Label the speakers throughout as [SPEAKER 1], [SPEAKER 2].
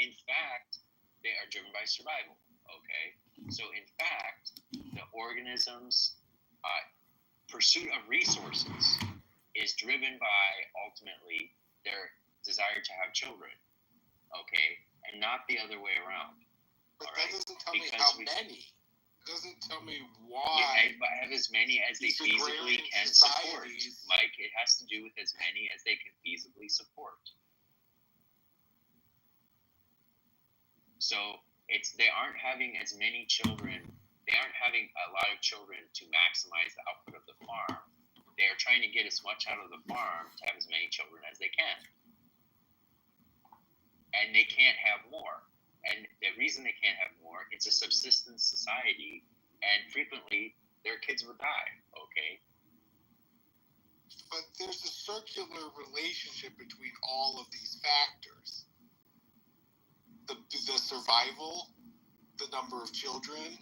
[SPEAKER 1] In fact, they are driven by survival. Okay, so in fact, the organism's pursuit of resources is driven by ultimately their desire to have children. Okay, and not the other way around.
[SPEAKER 2] But that doesn't tell me how many. It doesn't tell me why.
[SPEAKER 1] Yeah, have as many as they feasibly can support. Mike, it has to do with as many as they can feasibly support. So they aren't having as many children. They aren't having a lot of children to maximize the output of the farm. They are trying to get as much out of the farm to have as many children as they can. And they can't have more. And the reason they can't have more, it's a subsistence society, and frequently their kids will die, okay?
[SPEAKER 2] But there's a circular relationship between all of these factors. The survival, the number of children,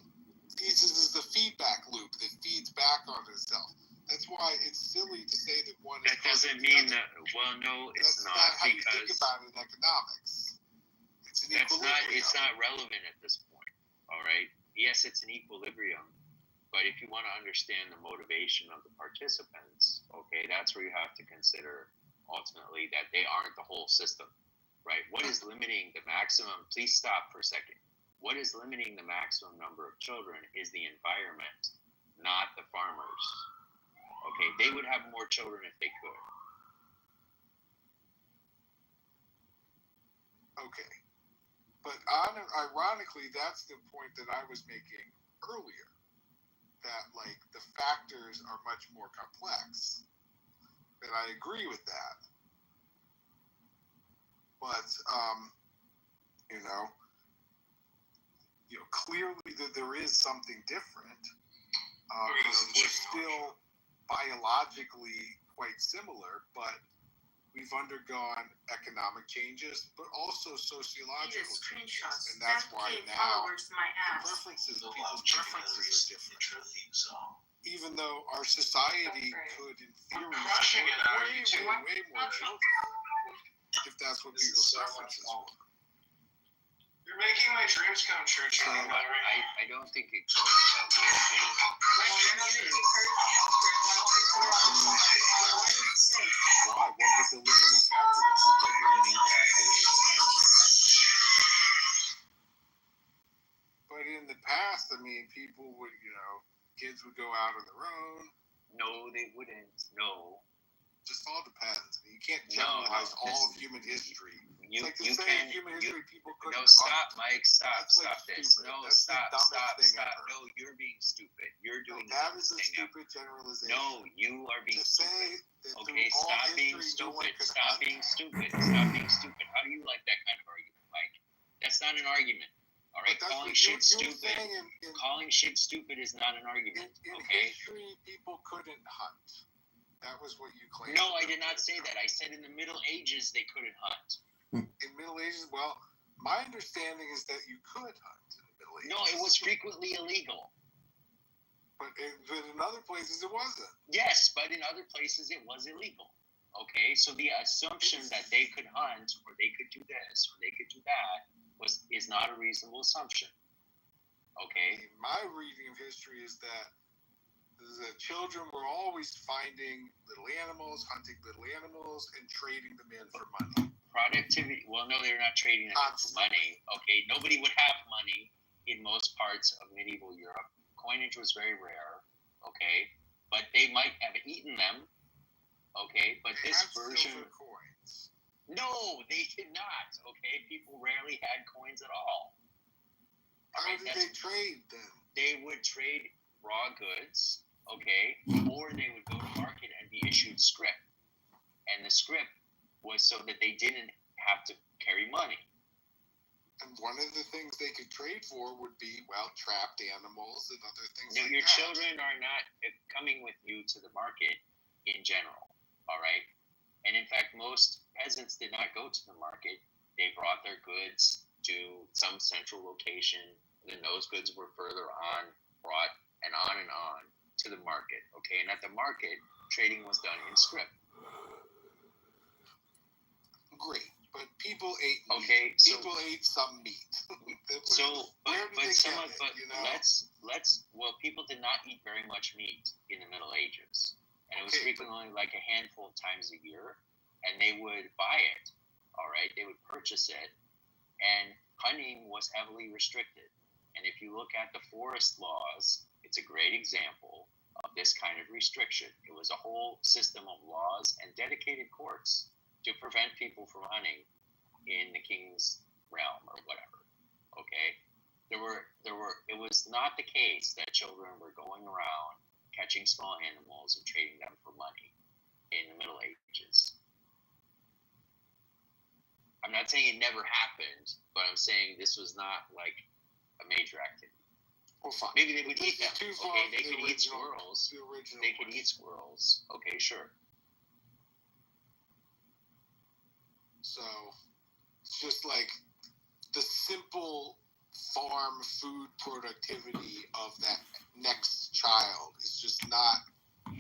[SPEAKER 2] this is the feedback loop that feeds back on itself. That's why it's silly to say that one.
[SPEAKER 1] That doesn't mean that. Well, no, it's
[SPEAKER 2] not. That's not how you think about it in economics. It's an equilibrium.
[SPEAKER 1] It's not relevant at this point. All right. Yes, it's an equilibrium, but if you want to understand the motivation of the participants, okay, that's where you have to consider ultimately that they aren't the whole system, right? What is limiting the maximum? Please stop for a second. What is limiting the maximum number of children is the environment, not the farmers. Okay, they would have more children if they could.
[SPEAKER 2] Okay. But ironically, that's the point that I was making earlier, that, like, the factors are much more complex. And I agree with that. But, clearly that there is something different. We're still biologically quite similar, but we've undergone economic changes, but also sociological changes, and that's why now the preferences of people's preferences are different. Even though our society could, in theory, support way more children, if that's what people's preferences were.
[SPEAKER 3] You're making my dreams come true, Charlie.
[SPEAKER 1] I don't think it could.
[SPEAKER 2] Why? What was the limiting factor?
[SPEAKER 1] The limiting factor is
[SPEAKER 2] but in the past, I mean, people would, kids would go out on their own.
[SPEAKER 1] No, they wouldn't. No.
[SPEAKER 2] Just all depends. I mean, you can't generalize all of human history.
[SPEAKER 1] You
[SPEAKER 2] human history, people couldn't.
[SPEAKER 1] No, stop, Mike. Stop this.
[SPEAKER 2] Stupid.
[SPEAKER 1] No,
[SPEAKER 2] That's
[SPEAKER 1] stop.
[SPEAKER 2] Ever.
[SPEAKER 1] No, you're being stupid. You're doing
[SPEAKER 2] that is a
[SPEAKER 1] thing
[SPEAKER 2] stupid generalization.
[SPEAKER 1] No, you are being stupid. Okay,
[SPEAKER 2] stop
[SPEAKER 1] being stupid. Stop being stupid. Stop being stupid. How do you like that kind of argument, Mike? That's not an argument. All right, calling shit stupid. Calling shit stupid is not an argument.
[SPEAKER 2] In
[SPEAKER 1] okay.
[SPEAKER 2] History, people couldn't hunt. That was what you claimed.
[SPEAKER 1] No, I did not say that. I said in the Middle Ages they couldn't hunt.
[SPEAKER 2] In Middle Ages, well, my understanding is that you could hunt in the Middle Ages.
[SPEAKER 1] No, it was frequently illegal.
[SPEAKER 2] But in other places it wasn't.
[SPEAKER 1] Yes, but in other places it was illegal. Okay, so the assumption that they could hunt or they could do this or they could do that is not a reasonable assumption. Okay?
[SPEAKER 2] My reading of history is that the children were always finding little animals, hunting little animals, and trading them in for money.
[SPEAKER 1] Productivity. Well, no, they're not trading them in for money. Okay, nobody would have money in most parts of medieval Europe. Coinage was very rare. Okay, but they might have eaten them. Okay, but this version.
[SPEAKER 2] Coins.
[SPEAKER 1] No, they did not. Okay, people rarely had coins at all.
[SPEAKER 2] How did they trade then?
[SPEAKER 1] They would trade raw goods. Okay, or they would go to market and be issued scrip, and the scrip was so that they didn't have to carry money.
[SPEAKER 2] And one of the things they could trade for would be, trapped animals and other things.
[SPEAKER 1] No, your children are not coming with you to the market in general. All right, and in fact, most peasants did not go to the market. They brought their goods to some central location. Then those goods were further on brought and on to the market, okay? And at the market, trading was done in scrip.
[SPEAKER 2] Great. But people ate meat.
[SPEAKER 1] Okay, so
[SPEAKER 2] people ate some meat.
[SPEAKER 1] Where did they get it?
[SPEAKER 2] You know?
[SPEAKER 1] Well, people did not eat very much meat in the Middle Ages, and it was frequently only like a handful of times a year, and they would buy it. All right, they would purchase it, and hunting was heavily restricted. And if you look at the forest laws, it's a great example of this kind of restriction. It was a whole system of laws and dedicated courts to prevent people from hunting in the king's realm or whatever. Okay, it was not the case that children were going around catching small animals and trading them for money in the Middle Ages. I'm not saying it never happened, but I'm saying this was not like a major activity.
[SPEAKER 2] Well, fine.
[SPEAKER 1] Maybe they would eat them. Okay, they could eat squirrels. They could eat squirrels. Okay, sure.
[SPEAKER 2] So it's just like the simple farm food productivity of that next child is just not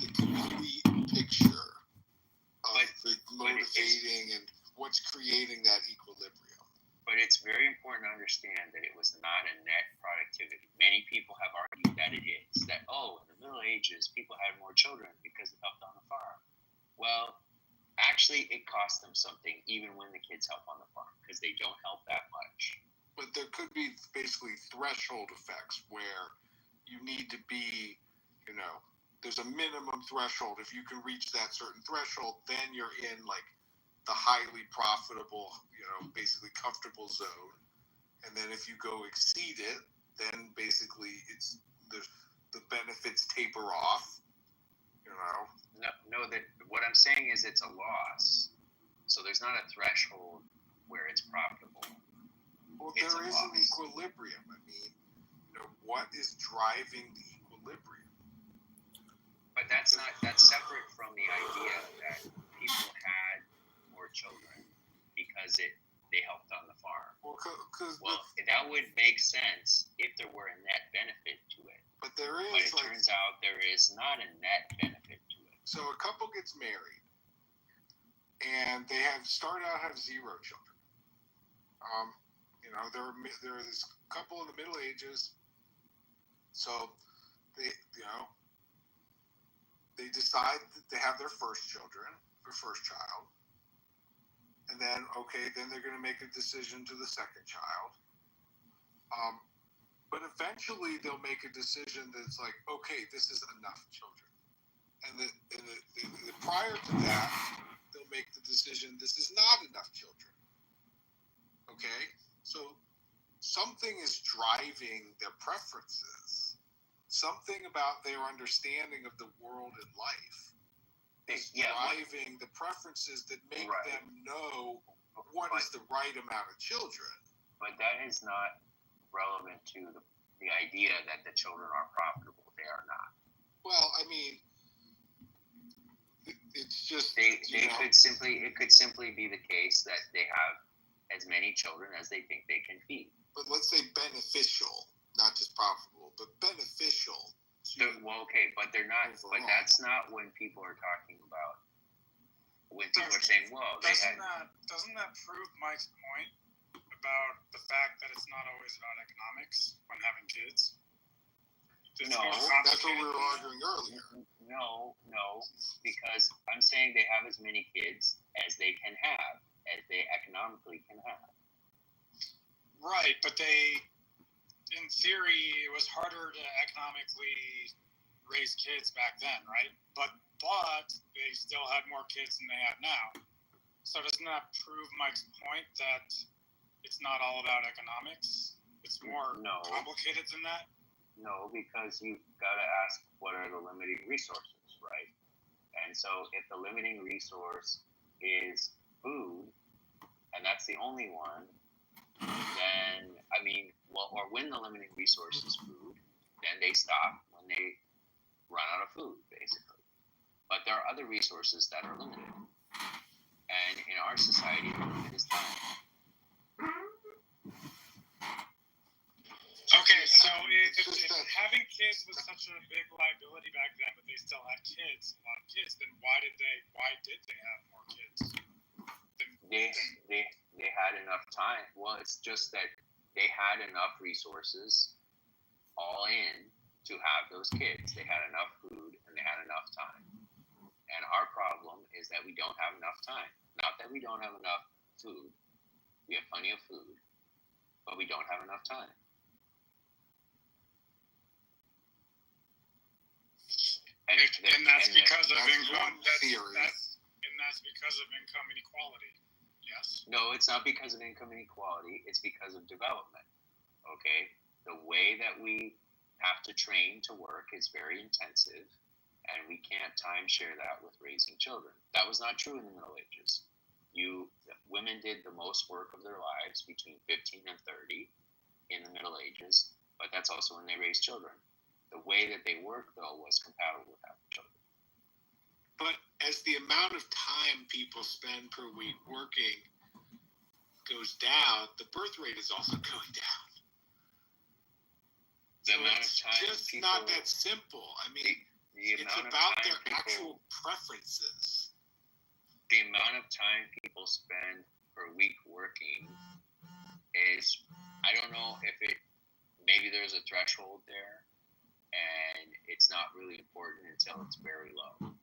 [SPEAKER 2] the complete picture of the motivating and what's creating that equilibrium.
[SPEAKER 1] But it's very important to understand that it was not a net productivity. Many people have argued that it is. That, in the Middle Ages, people had more children because it helped on the farm. Well, actually, it cost them something even when the kids help on the farm because they don't help that much.
[SPEAKER 2] But there could be basically threshold effects where you need to be, there's a minimum threshold. If you can reach that certain threshold, then you're in like the highly profitable, basically comfortable zone. And then if you go exceed it, then basically the benefits taper off,
[SPEAKER 1] No, that what I'm saying is it's a loss. So there's not a threshold where it's profitable.
[SPEAKER 2] Well, there is an equilibrium. I mean, what is driving the equilibrium?
[SPEAKER 1] But that's separate from the idea that people had more children because they helped on the farm. That would make sense if there were a net benefit to it.
[SPEAKER 2] But there is.
[SPEAKER 1] But it turns out there is not a net benefit to it.
[SPEAKER 2] So a couple gets married, and they have 0 children. There is this couple in the Middle Ages. So they decide that they have their first child, and then they're going to make a decision to the second child. But eventually they'll make a decision that's like, okay, this is enough children. And the prior to that, they'll make the decision this is not enough children. Okay? So something is driving their preferences. Something about their understanding of the world and life is driving the preferences that make them know what is the right amount of children.
[SPEAKER 1] But that is not relevant to the idea that the children are profitable. They are not.
[SPEAKER 2] Well, I mean, it's just
[SPEAKER 1] it could simply be the case that they have as many children as they think they can feed.
[SPEAKER 2] But let's say beneficial, not just profitable, but beneficial.
[SPEAKER 1] But they're not. Overall. But that's not when people are talking about. When people are saying,
[SPEAKER 4] doesn't that prove Mike's point about the fact that it's not always about economics when having kids?
[SPEAKER 2] No, that's what we were arguing earlier.
[SPEAKER 1] No, because I'm saying they have as many kids as they can have, as they economically can have.
[SPEAKER 4] Right, but in theory, it was harder to economically raise kids back then, right? But they still had more kids than they have now. So doesn't that prove Mike's point that it's not all about economics? It's more complicated than that?
[SPEAKER 1] No, because you've got to ask what are the limiting resources, right? And so if the limiting resource is food, and that's the only one, then, or when the limiting resource is food, then they stop when they run out of food, basically. But there are other resources that are limited. And in our society, the limit is time.
[SPEAKER 4] Okay, so if having kids was such a big liability back then, but they still had a lot of kids, then why did they have more kids?
[SPEAKER 1] they had enough time. Well, it's just that they had enough resources all in to have those kids. They had enough food and they had enough time. And our problem is that we don't have enough time. Not that we don't have enough food. We have plenty of food, but we don't have enough time.
[SPEAKER 4] And that's because of income.
[SPEAKER 2] Theory.
[SPEAKER 4] And that's because of income inequality. Yes.
[SPEAKER 1] No, it's not because of income inequality. It's because of development. Okay, the way that we have to train to work is very intensive, and we can't timeshare that with raising children. That was not true in the Middle Ages. Women did the most work of their lives between 15 and 30 in the Middle Ages, but that's also when they raised children. The way that they worked, though, was compatible with having children.
[SPEAKER 2] But as the amount of time people spend per week working goes down, the birth rate is also going down.
[SPEAKER 1] The
[SPEAKER 2] So
[SPEAKER 1] amount
[SPEAKER 2] it's
[SPEAKER 1] of time
[SPEAKER 2] just
[SPEAKER 1] people,
[SPEAKER 2] not that simple. I mean,
[SPEAKER 1] the
[SPEAKER 2] it's
[SPEAKER 1] amount
[SPEAKER 2] about
[SPEAKER 1] of time
[SPEAKER 2] their
[SPEAKER 1] people,
[SPEAKER 2] actual preferences.
[SPEAKER 1] the amount of time people spend per week working is, I don't know if maybe there's a threshold there, and it's not really important until it's very low,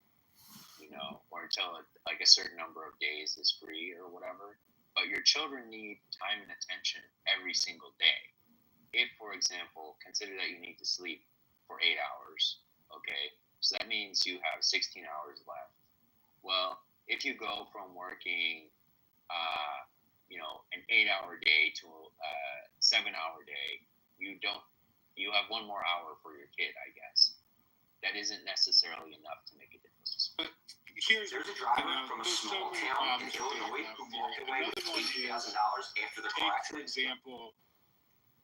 [SPEAKER 1] or until like a certain number of days is free or whatever. But your children need time and attention every single day. If, for example, consider that you need to sleep for 8 hours, okay? So that means you have 16 hours left. Well, if you go from working, an 8-hour day to a 7-hour day, you have one more hour for your kid, I guess. That isn't necessarily enough to make a difference.
[SPEAKER 2] But
[SPEAKER 5] There's a driver from a small town in Illinois who walked away with $80,000 after the car
[SPEAKER 2] take, for
[SPEAKER 5] accident.
[SPEAKER 2] example,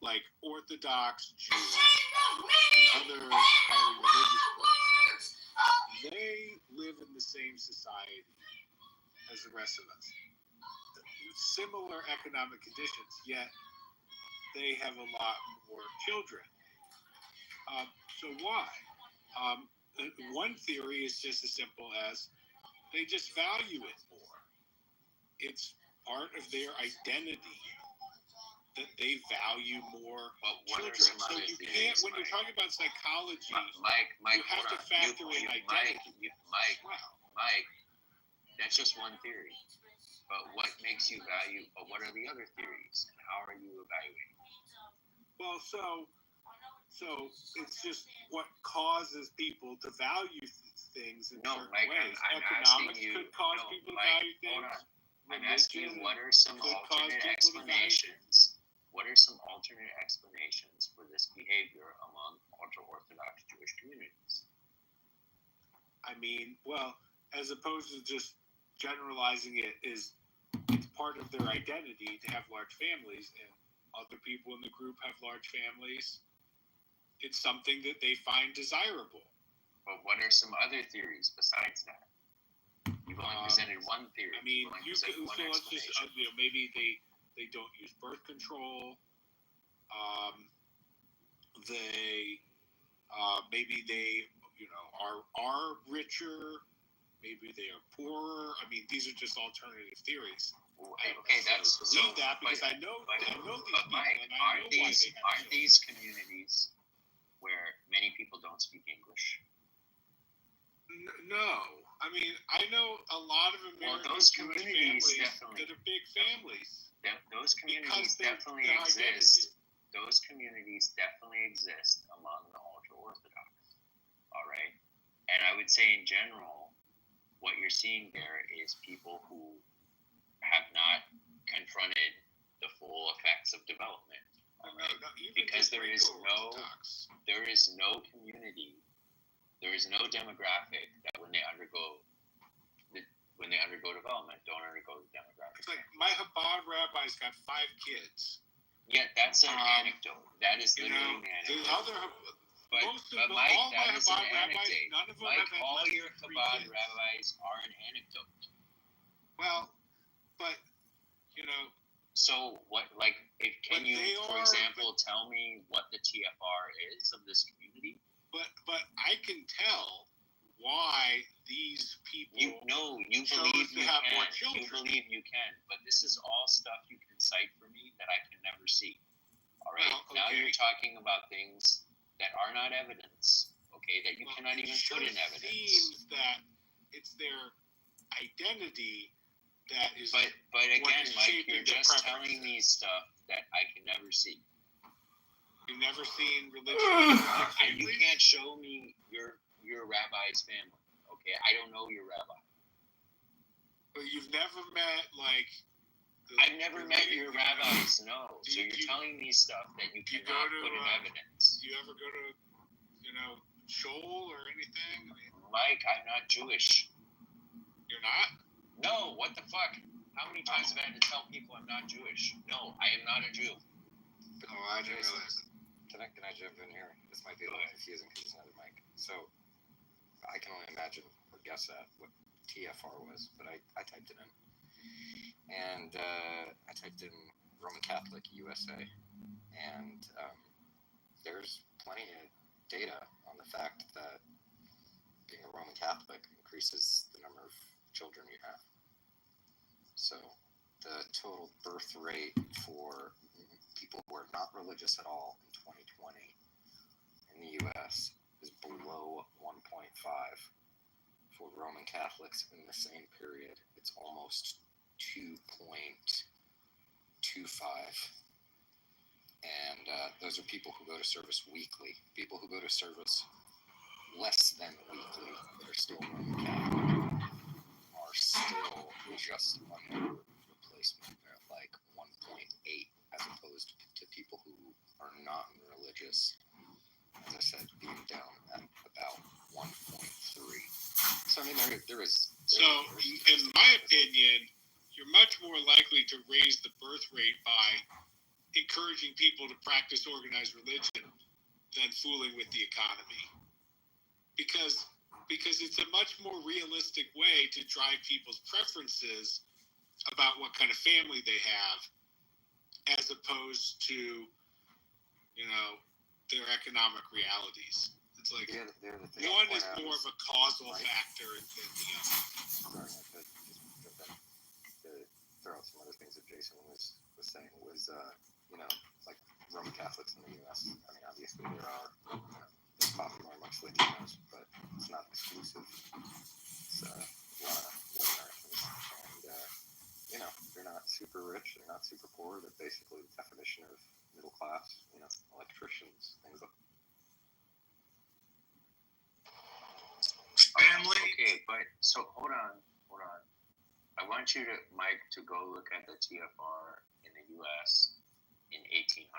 [SPEAKER 2] like Orthodox Jews and other highly religious groups. They live in the same society as the rest of us. Similar economic conditions, yet they have a lot more children. So why? One theory is just as simple as they just value it more. It's part of their identity that they value more children. So you can't, when you're talking about psychology,
[SPEAKER 1] Mike,
[SPEAKER 2] you have to factor in identity.
[SPEAKER 1] Mike, that's just one theory. But what makes you value? But what are the other theories, and how are you evaluating?
[SPEAKER 2] Well, so it's just what causes people to value things in certain
[SPEAKER 1] Mike,
[SPEAKER 2] ways.
[SPEAKER 1] I'm
[SPEAKER 2] Economics
[SPEAKER 1] asking you,
[SPEAKER 2] could cause people to value things.
[SPEAKER 1] I'm asking you, what are some
[SPEAKER 2] could
[SPEAKER 1] alternate
[SPEAKER 2] cause people to value
[SPEAKER 1] explanations? What are some alternate explanations for this behavior among ultra-Orthodox Jewish communities?
[SPEAKER 2] I mean, well, as opposed to just generalizing it, it's part of their identity to have large families, and other people in the group have large families. It's something that they find desirable.
[SPEAKER 1] But what are some other theories besides that? You've only presented one theory.
[SPEAKER 2] I mean, let's just maybe they don't use birth control. Maybe they are richer. Maybe they are poorer. I mean, these are just alternative theories.
[SPEAKER 1] Okay, that's
[SPEAKER 2] so. That because I know these people,
[SPEAKER 1] Mike,
[SPEAKER 2] and I know why they
[SPEAKER 1] aren't these communities where many people don't speak English?
[SPEAKER 2] No, I mean I know a lot of American
[SPEAKER 1] those
[SPEAKER 2] Jewish
[SPEAKER 1] communities
[SPEAKER 2] families that are big families.
[SPEAKER 1] Those communities definitely exist. Those communities definitely exist among the ultra-Orthodox. All right, and I would say in general, what you're seeing there is people who have not confronted the full effects of development. All right? Because there is no community, there is no demographic that when they undergo development, don't undergo the demographic.
[SPEAKER 2] It's like my Chabad rabbi's got 5 kids.
[SPEAKER 1] Yeah, that's an anecdote. That is literally an anecdote. But Mike, that is an anecdote.
[SPEAKER 2] None of them
[SPEAKER 1] Mike,
[SPEAKER 2] have
[SPEAKER 1] all your Chabad
[SPEAKER 2] kids.
[SPEAKER 1] rabbis are an anecdote.
[SPEAKER 2] Well, but
[SPEAKER 1] So what? Can you, for example, tell me what the TFR is of this community?
[SPEAKER 2] But I can tell why these people
[SPEAKER 1] You
[SPEAKER 2] chose
[SPEAKER 1] believe
[SPEAKER 2] to
[SPEAKER 1] you
[SPEAKER 2] have more
[SPEAKER 1] can.
[SPEAKER 2] children.
[SPEAKER 1] You believe you can, but this is all stuff you can cite for me that I can never see. All right.
[SPEAKER 2] Well,
[SPEAKER 1] Now
[SPEAKER 2] okay.
[SPEAKER 1] you're talking about things that are not evidence. Okay, that you
[SPEAKER 2] Well,
[SPEAKER 1] cannot
[SPEAKER 2] it
[SPEAKER 1] even
[SPEAKER 2] sure
[SPEAKER 1] put in evidence.
[SPEAKER 2] seems that it's their identity that is.
[SPEAKER 1] But again,
[SPEAKER 2] is
[SPEAKER 1] Mike,
[SPEAKER 2] shaping
[SPEAKER 1] you're
[SPEAKER 2] their
[SPEAKER 1] just telling
[SPEAKER 2] preferences.
[SPEAKER 1] me stuff that I can never see.
[SPEAKER 2] You've never seen religion.
[SPEAKER 1] You can't show me your rabbi's family. Okay, I don't know your rabbi.
[SPEAKER 2] But you've never met like.
[SPEAKER 1] I've never met your rabbis. No, so you're telling me stuff that you
[SPEAKER 2] you
[SPEAKER 1] cannot
[SPEAKER 2] go to,
[SPEAKER 1] put in evidence.
[SPEAKER 2] Do you ever go to, Shoal or anything? I mean,
[SPEAKER 1] Mike, I'm not Jewish.
[SPEAKER 2] you're not?
[SPEAKER 1] No, what the fuck? How many times have I had to tell people I'm not Jewish? No, I am not a Jew.
[SPEAKER 2] Oh, I didn't realize it.
[SPEAKER 5] Can I jump in here? This might be a little confusing because it's another mic. So I can only imagine or guess at what TFR was, but I typed it in. And I typed in Roman Catholic USA, and there's plenty of data on the fact that being a Roman Catholic increases the number of children you have. So the total birth rate for people who are not religious at all in 2020 in the U.S. is below 1.5. For Roman Catholics in the same period, it's almost 2.25. And those are people who go to service weekly. People who go to service less than weekly that are still Roman Catholic are still just under replacement. They're at like 1.8 as opposed to people who are not religious, as I said, being down at about 1.3. So I mean, there is.
[SPEAKER 2] So, in my opinion, you're much more likely to raise the birth rate by encouraging people to practice organized religion than fooling with the economy. Because it's a much more realistic way to drive people's preferences about what kind of family they have, as opposed to, their economic realities. It's like one is more of a causal factor than the other.
[SPEAKER 5] Sorry, I could just jump in to throw out some other things that Jason was saying was, like Roman Catholics in the U.S. I mean, obviously there are, there's popular amongst Latinos, but it's not exclusive. It's a lot of Americans, and they're not super rich, they're not super poor. They're basically the definition of middle class. Electricians, things like.
[SPEAKER 2] Family.
[SPEAKER 1] Okay, but so hold on. I want you to, Mike, to go look at the TFR in the U.S. in 1800,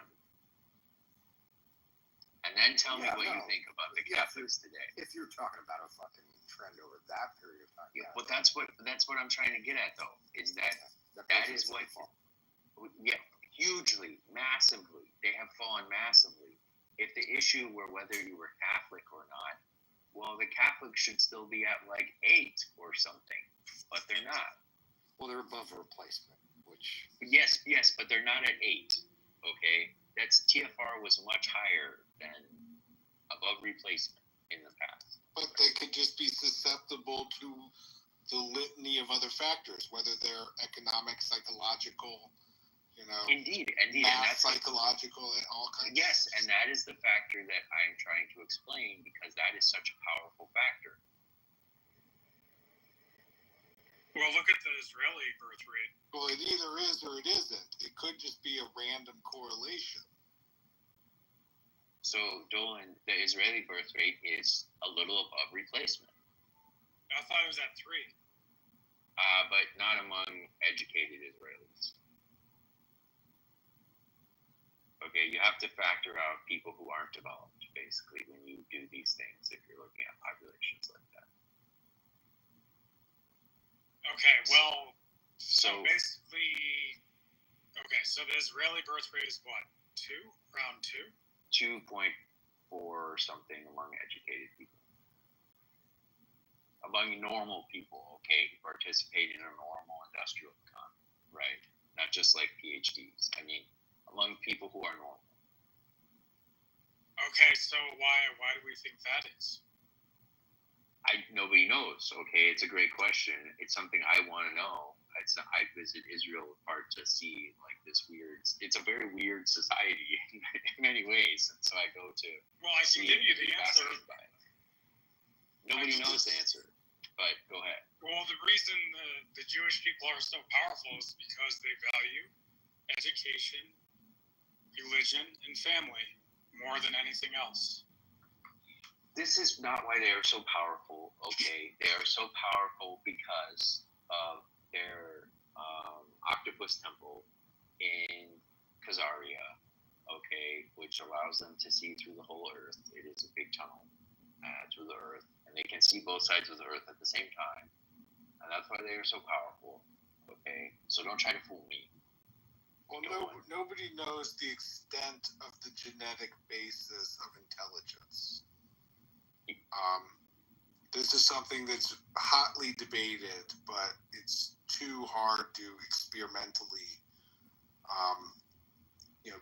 [SPEAKER 1] and then tell me what you think about the Catholics today.
[SPEAKER 5] If you're talking about a fucking trend over that period of time.
[SPEAKER 1] Yeah, but that's what I'm trying to get at, though, is that is what. Yeah, hugely, massively. They have fallen massively. If the issue were whether you were Catholic or not, well, the Catholics should still be at like 8 or something, but they're not.
[SPEAKER 5] Well, they're above replacement, which.
[SPEAKER 1] Yes, but they're not at 8. Okay, that's TFR was much higher than above replacement in the past.
[SPEAKER 2] But they could just be susceptible to the litany of other factors, whether they're economic, psychological,
[SPEAKER 1] Indeed,
[SPEAKER 2] math,
[SPEAKER 1] and that's
[SPEAKER 2] psychological, and all kinds.
[SPEAKER 1] Yes,
[SPEAKER 2] of
[SPEAKER 1] and that is the factor that I'm trying to explain because that is such a powerful factor.
[SPEAKER 4] Well, look at the Israeli birth rate.
[SPEAKER 2] Well, it either is or it isn't. It could just be a random correlation.
[SPEAKER 1] So, Dolan, the Israeli birth rate is a little above replacement.
[SPEAKER 4] I thought it was at 3.
[SPEAKER 1] But not among educated Israelis. Okay, you have to factor out people who aren't developed, basically, when you do these things, if you're looking at populations like that.
[SPEAKER 4] Okay, well, so basically, so the Israeli birth rate is what? 2? Around 2?
[SPEAKER 1] 2.4 or something among educated people. Among normal people, okay, who participate in a normal industrial economy, right? Not just like PhDs. I mean, among people who are normal.
[SPEAKER 4] Okay, so why do we think that is?
[SPEAKER 1] Nobody knows. Okay, it's a great question. It's something I want to know. I visit Israel in part to see like this weird. It's a very weird society in many ways, and so I go to.
[SPEAKER 4] Well, I can give you the answer.
[SPEAKER 1] Nobody knows the answer, but go ahead.
[SPEAKER 4] Well, the reason the Jewish people are so powerful is because they value education, religion, and family more than anything else.
[SPEAKER 1] This is not why they are so powerful, okay? They are so powerful because of their octopus temple in Khazaria, okay, which allows them to see through the whole earth. It is a big tunnel through the earth, and they can see both sides of the earth at the same time. And that's why they are so powerful, okay? So don't try to fool me.
[SPEAKER 2] Well, nobody knows the extent of the genetic basis of intelligence. This is something that's hotly debated, but it's too hard to experimentally,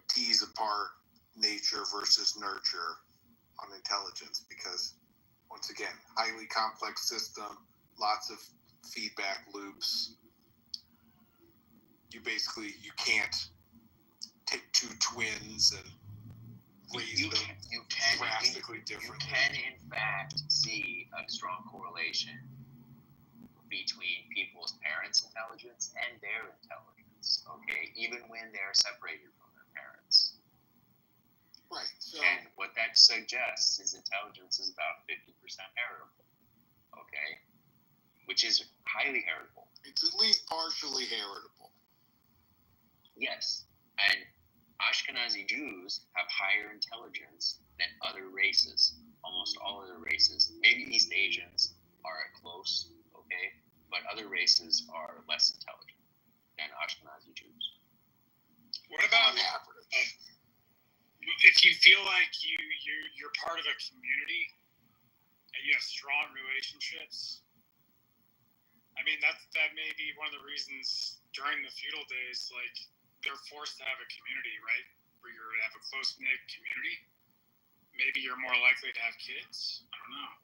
[SPEAKER 2] tease apart nature versus nurture on intelligence because, once again, highly complex system, lots of feedback loops. You can't take two twins and raise them drastically differently.
[SPEAKER 1] You can, in fact, see a strong correlation between people's parents' intelligence and their intelligence, okay, even when they're separated from their parents.
[SPEAKER 2] Right. So,
[SPEAKER 1] and what that suggests is intelligence is about 50% heritable, okay, which is highly heritable.
[SPEAKER 2] It's at least partially heritable.
[SPEAKER 1] Yes, and Ashkenazi Jews have higher intelligence than other races. Almost all other races, maybe East Asians, are close, okay, but other races are less intelligent than Ashkenazi Jews.
[SPEAKER 4] What about
[SPEAKER 2] average?
[SPEAKER 4] If you feel like you're part of a community and you have strong relationships? I mean, that may be one of the reasons during the feudal days, like, they're forced to have a community, right? Where you have a close-knit community. Maybe you're more likely to have kids. I don't know.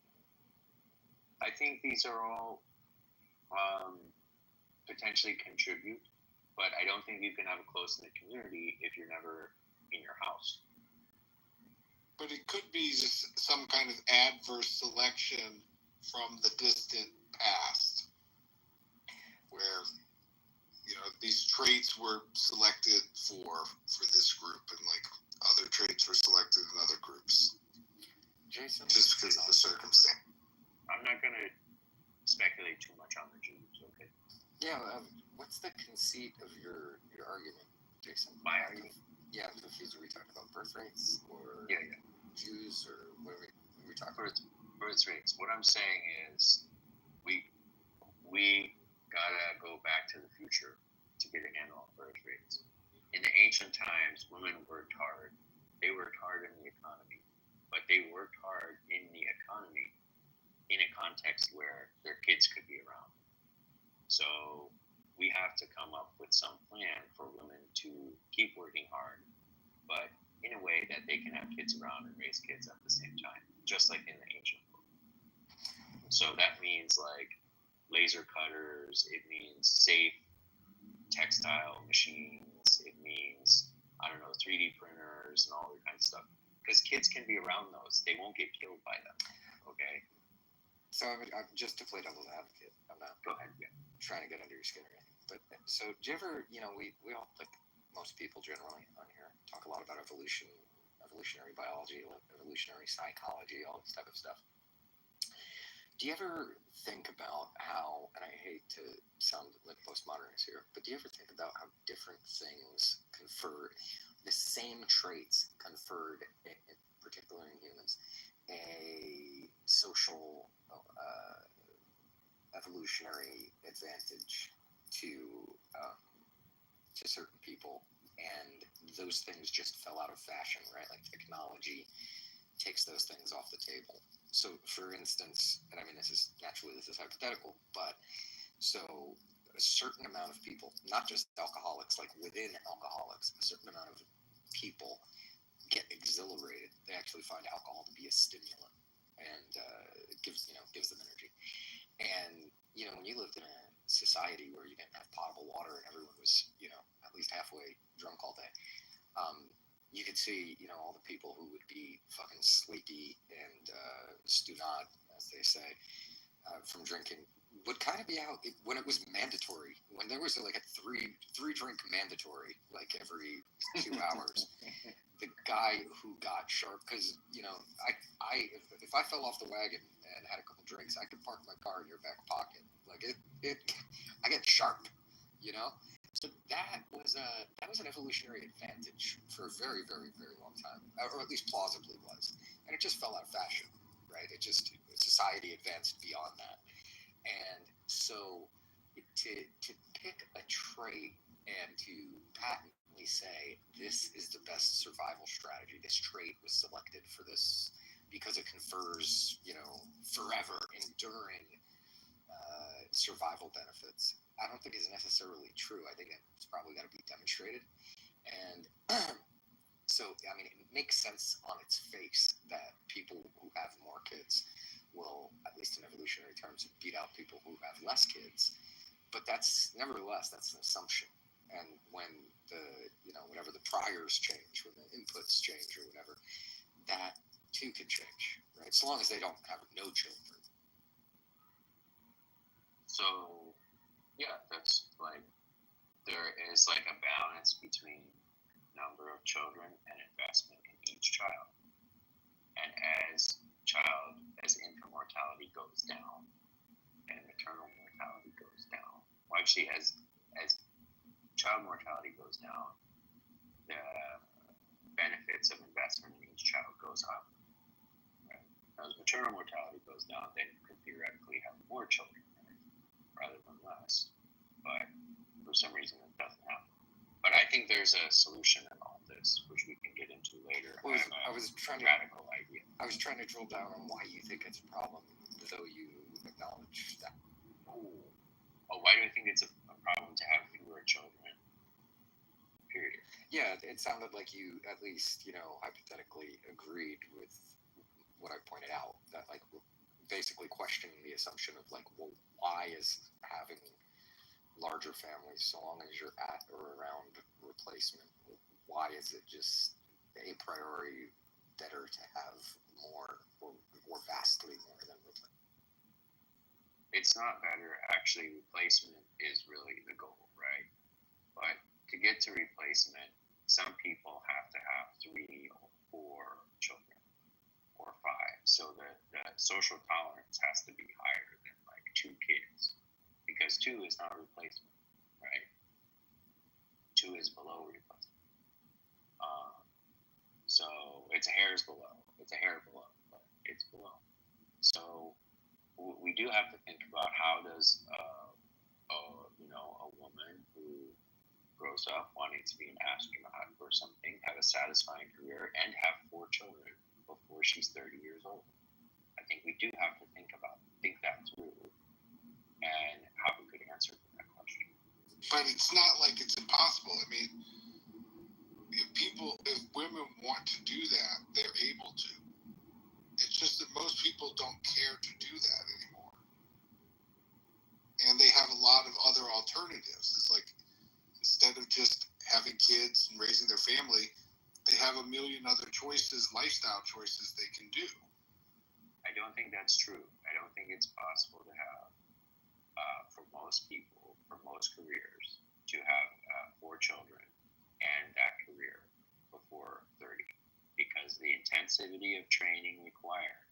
[SPEAKER 1] I think these are all potentially contribute, but I don't think you can have a close-knit community if you're never in your house.
[SPEAKER 2] But it could be just some kind of adverse selection from the distant past, where these traits were selected for this group, and like other traits were selected in other groups.
[SPEAKER 5] Jason,
[SPEAKER 2] just because of the circumstance.
[SPEAKER 1] I'm not going to speculate too much on the Jews, okay?
[SPEAKER 5] Yeah, what's the conceit of your argument, Jason?
[SPEAKER 1] My argument?
[SPEAKER 5] Yeah, I'm confused. Are we talking about birth rates or Jews, or what are we talking about?
[SPEAKER 1] Birth rates. What I'm saying is we gotta go back to the future to get a handle on birth rates. In the ancient times, women worked hard. They worked hard in the economy, but they worked hard in the economy in a context where their kids could be around. So we have to come up with some plan for women to keep working hard, but in a way that they can have kids around and raise kids at the same time, just like in the ancient world. So that means like laser cutters, it means safe textile machines, it means, 3D printers and all that kind of stuff. Because kids can be around those. They won't get killed by them, okay?
[SPEAKER 5] So I'm just to play devil's advocate. I'm not trying to get under your skin or anything. But so do you ever, we all, like most people generally on here, talk a lot about evolutionary biology, evolutionary psychology, all this type of stuff. Do you ever think about how, and I hate to sound like postmodernists here, but do you ever think about how different things conferred, the same traits conferred, particularly in humans, a social evolutionary advantage to certain people, and those things just fell out of fashion, right? Like technology takes those things off the table. So, for instance, and I mean, this is hypothetical, but so a certain amount of people, not just alcoholics, like within alcoholics, a certain amount of people get exhilarated. They actually find alcohol to be a stimulant. and it gives them energy. And when you lived in a society where you didn't have potable water and everyone was at least halfway drunk all day, you could see all the people who would be fucking sleepy and stunad, as they say, from drinking would kind of be out when it was mandatory. When there was like a three drink mandatory, like every 2 hours. The guy who got sharp, because if I fell off the wagon and had a couple drinks, I could park my car in your back pocket. Like I get sharp, So that was an evolutionary advantage for a very, very, very long time, or at least plausibly was, and it just fell out of fashion, right? Society advanced beyond that, and so to pick a trait and to patently say this is the best survival strategy, this trait was selected for this because it confers, forever enduring survival benefits, I don't think is necessarily true. I think it's probably got to be demonstrated. And so, I mean, it makes sense on its face that people who have more kids will, at least in evolutionary terms, beat out people who have less kids. But nevertheless, that's an assumption. And when whenever the priors change, when the inputs change or whatever, that too can change, right? So long as they don't have no children.
[SPEAKER 1] So, yeah, that's like, there is like a balance between number of children and investment in each child. And as infant mortality goes down and maternal mortality goes down, well, actually, as child mortality goes down, the benefits of investment in each child goes up. Right? As maternal mortality goes down, then you could theoretically have more children, right? Rather than less. But for some reason, it doesn't happen. But I think there's a solution in all this, which we can get into later.
[SPEAKER 5] Well, I was trying to
[SPEAKER 1] radical idea.
[SPEAKER 5] I was trying to drill down on why you think it's a problem, though you acknowledge that.
[SPEAKER 1] Oh, why do I think it's a problem to have fewer children? Period.
[SPEAKER 5] Yeah, it sounded like you at least, hypothetically agreed with what I pointed out, that like basically questioning the assumption of like, well, why is having larger families, so long as you're at or around replacement, why is it just a priori better to have more or vastly more than replacement?
[SPEAKER 1] It's not better. Actually, replacement is really the goal, right? But to get to replacement, some people have to have 3 or 4 children or 5. So the social tolerance has to be higher than like 2 kids, because 2 is not replacement, right? 2 is below replacement. So it's a hair's below. It's a hair below, but it's below. So we do have to think about how does a woman who grows up wanting to be an astronaut or something have a satisfying career and have 4 children before she's 30 years old. I think we do have to think that through, and how we could answer that question.
[SPEAKER 2] But it's not like it's impossible. I mean, if women want to do that, they're able to. It's just that most people don't care to do that anymore. And they have a lot of other alternatives. It's like, instead of just having kids and raising their family, they have a million other choices, lifestyle choices they can do.
[SPEAKER 1] I don't think that's true. I don't think it's possible to have, for most people, for most careers, to have 4 children and that career before 30, because the intensity of training required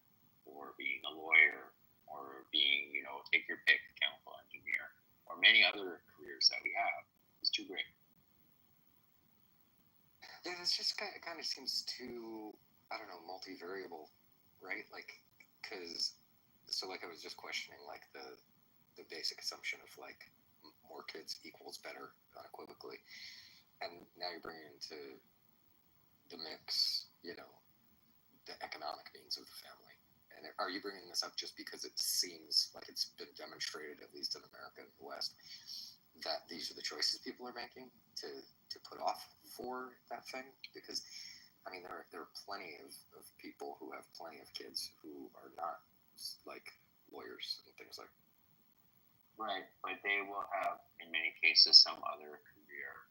[SPEAKER 1] for being a lawyer or being, take your pick, chemical engineer, or many other careers that we have is too great.
[SPEAKER 5] Yeah, this just kind of seems too, I don't know, multivariable, right? Like, because, so like I was just questioning like the basic assumption of like more kids equals better unequivocally. And now you're bringing into the mix, the economic means of the family. And are you bringing this up just because it seems like it's been demonstrated, at least in America and the West, that these are the choices people are making to put off for that thing? Because I mean, there are plenty of people who have plenty of kids who are not like lawyers and things like.
[SPEAKER 1] Right, but they will have, in many cases, some other career,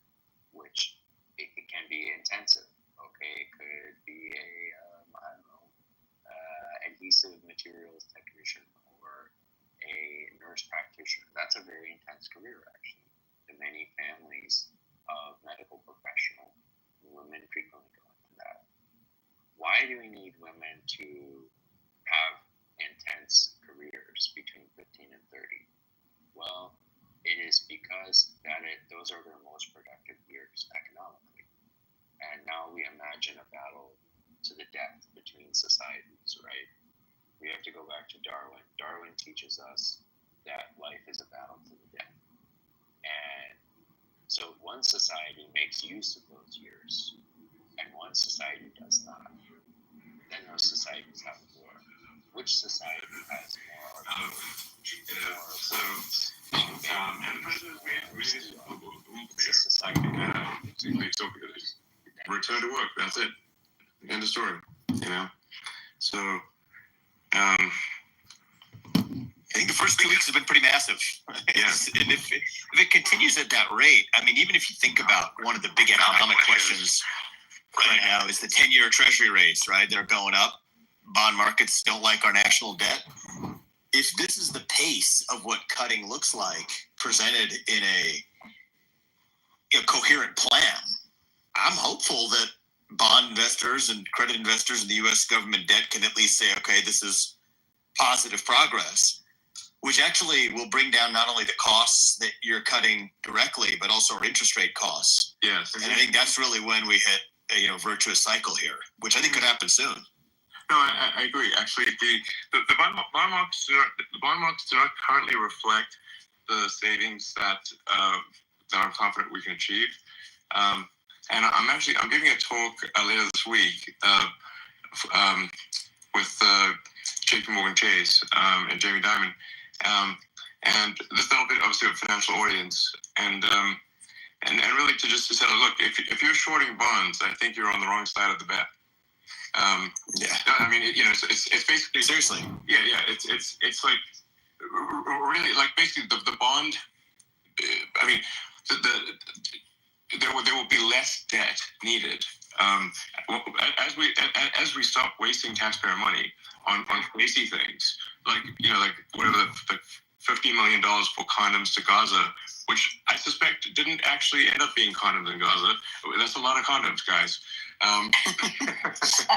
[SPEAKER 1] which it can be intensive. Okay, it could be a I don't know, adhesive materials technician or a nurse practitioner. That's a very intense career, actually. To many families of medical professional women frequently go into that. Why do we need women to have intense careers between 15 and 30? Well, it is because those are their most productive years economically. And now we imagine a battle to the death between societies, right? We have to go back to Darwin. Darwin teaches us that life is a battle to the death. And so one society makes use of those years, and one society does not. Then those societies have war. Which society has more
[SPEAKER 6] return to work. That's it. End of story. So I
[SPEAKER 7] think the first 2 weeks have been pretty massive. Yes. And if it continues at that rate, I mean, even if you think about one of the big economic questions right now is the 10-year treasury rates, right? They're going up. Bond markets don't like our national debt. If this is the pace of what cutting looks like presented in a coherent plan, I'm hopeful that bond investors and credit investors in the U.S. government debt can at least say, okay, this is positive progress, which actually will bring down not only the costs that you're cutting directly, but also our interest rate costs.
[SPEAKER 6] Yes.
[SPEAKER 7] And I think that's really when we hit a virtuous cycle here, which I think could happen soon.
[SPEAKER 6] No, I agree. Actually, the bond markets do not currently reflect the savings that I'm confident we can achieve. And I'm giving a talk later this week with J.P. Morgan Chase and Jamie Dimon, and this is bit obviously a financial audience, and really to say, look, if you're shorting bonds, I think you're on the wrong side of the bet.
[SPEAKER 7] Yeah.
[SPEAKER 6] I mean, it's basically
[SPEAKER 7] seriously.
[SPEAKER 6] Yeah. It's like really like basically the bond. I mean, there will be less debt needed as we stop wasting taxpayer money on crazy things like whatever the $15 million for condoms to Gaza, which I suspect didn't actually end up being condoms in Gaza. That's a lot of condoms, guys.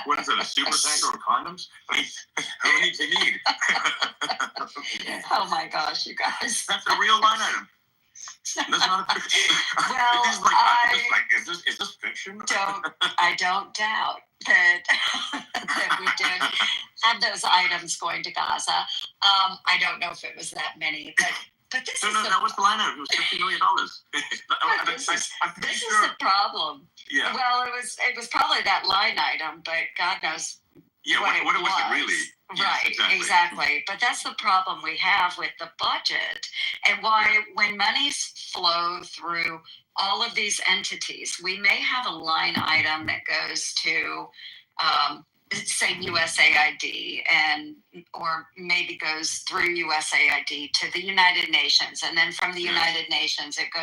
[SPEAKER 6] What is it, a super tanker of condoms? How many do you need?
[SPEAKER 8] Oh my gosh, you guys.
[SPEAKER 6] That's a real line item. That's not a fiction.
[SPEAKER 8] Well,
[SPEAKER 6] is this fiction?
[SPEAKER 8] I don't doubt that we did have those items going to Gaza. I don't know if it was that many, but this is
[SPEAKER 6] that was the line item. It was $50 million.
[SPEAKER 8] This is the problem.
[SPEAKER 6] Yeah.
[SPEAKER 8] Well, it was probably that line item, but God knows.
[SPEAKER 6] Yeah, what was it really?
[SPEAKER 8] Right,
[SPEAKER 6] yes,
[SPEAKER 8] exactly. But that's the problem we have with the budget, and why when monies flow through all of these entities, we may have a line item that goes to, say, USAID, or maybe goes through USAID to the United Nations, and then from the United Nations it goes